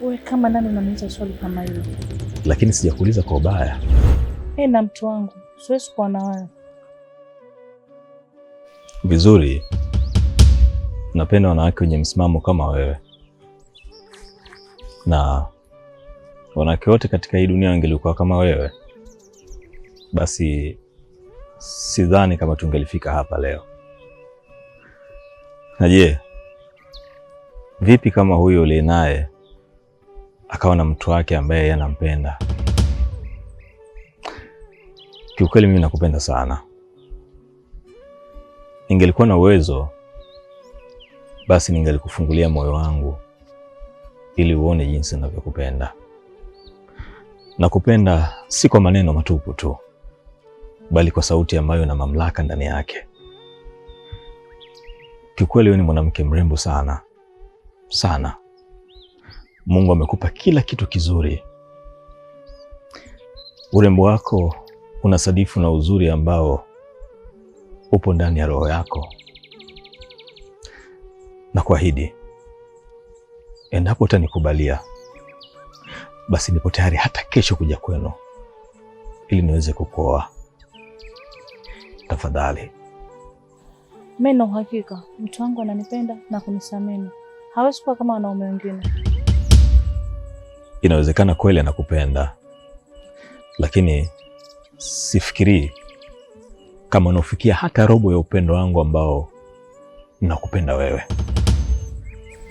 Wewe kama nani unaniuliza swali kama hilo? Lakini sijakuuliza kwa ubaya. Na mtu wangu, siwezi kuwa na wewe. Vizuri. Napenda wanawake wenye msimamo kama wewe. Na wanawake wote katika hii dunia wangelikuwa kama wewe, basi sidhani kama tungelifika hapa leo. Na je, vipi kama huyo uliye naye akawa na mtu wake ambaye yeye anampenda? Kiukweli mimi nakupenda sana. Ningelikuwa na uwezo, basi ningelikufungulia moyo wangu ili uone jinsi ninavyokupenda. Nakupenda si kwa maneno matupu tu, bali kwa sauti ambayo na mamlaka ndani yake. Kiukweli wewe ni mwanamke mrembo sana. Sana. Mungu amekupa kila kitu kizuri. Urembo wako unasadifu na uzuri ambao upo ndani ya roho yako. Na kuahidi, endapo utanikubalia, basi nipo tayari hata kesho kuja kwenu ili niweze kukuoa. Tafadhali. Mimi na uhakika mtu wangu ananipenda na kunisamini. Hawezi kuwa kama wanaume wengine. Inawezekana kweli anakupenda, lakini sifikiri kama unafikia hata robo ya upendo wangu ambao nakupenda wewe.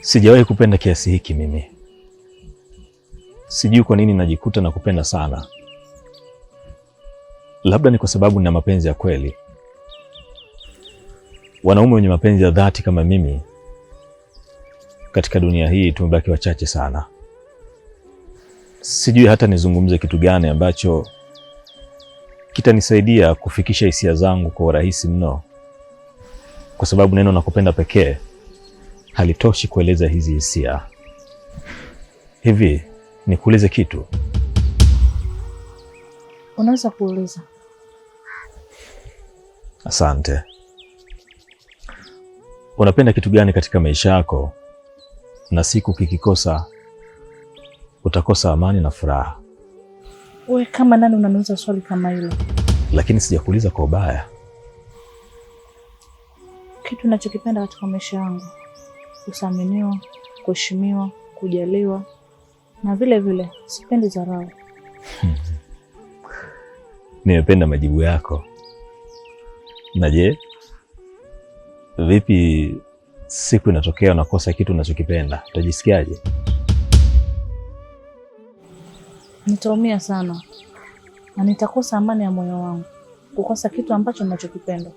Sijawahi kupenda kiasi hiki mimi. Sijui kwa nini najikuta nakupenda sana. Labda ni kwa sababu nina mapenzi ya kweli. Wanaume wenye mapenzi ya dhati kama mimi katika dunia hii tumebaki wachache sana. Sijui hata nizungumze kitu gani ambacho kitanisaidia kufikisha hisia zangu kwa urahisi mno, kwa sababu neno nakupenda pekee halitoshi kueleza hizi hisia. Hivi nikuulize kitu? Unaweza kuuliza. Asante. Unapenda kitu gani katika maisha yako, na siku kikikosa utakosa amani na furaha? Wewe kama nani unaniuliza swali kama hilo? Lakini sijakuuliza kwa ubaya. Kitu ninachokipenda katika maisha yangu: kusaminiwa, kuheshimiwa, kujaliwa, na vile vile sipendi dharau. Nimependa majibu yako. Na je, vipi siku inatokea unakosa kitu unachokipenda, utajisikiaje? Nitaumia sana na nitakosa amani ya moyo wangu kukosa kitu ambacho ninachokipenda.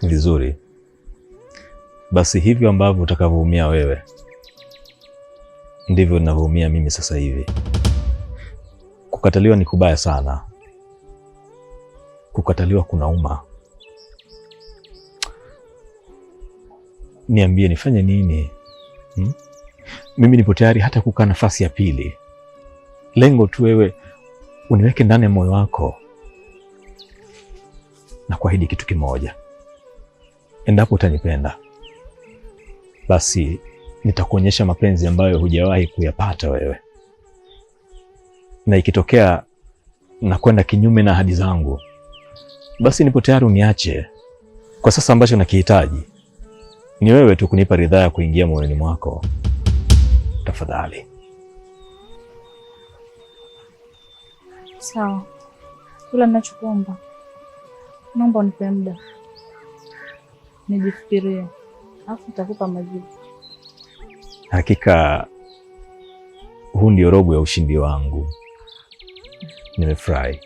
Vizuri. Basi hivyo ambavyo utakavyoumia wewe ndivyo ninavyoumia mimi sasa hivi. Kukataliwa ni kubaya sana. Kukataliwa kunauma. Niambie nifanye nini? Mimi nipo tayari hata kukaa nafasi ya pili. Lengo tu wewe uniweke ndani ya moyo wako. Na kuahidi kitu kimoja: endapo utanipenda, basi nitakuonyesha mapenzi ambayo hujawahi kuyapata wewe. Na ikitokea na kwenda kinyume na ahadi zangu, basi nipo tayari uniache. Kwa sasa ambacho nakihitaji ni wewe tu kunipa ridhaa ya kuingia moyoni mwako. Tafadhali. Sawa. Kila ninachokuomba, naomba unipe muda nijifikirie, alafu nitakupa majibu. Hakika huu ndio robo ya ushindi wangu. Nimefurahi.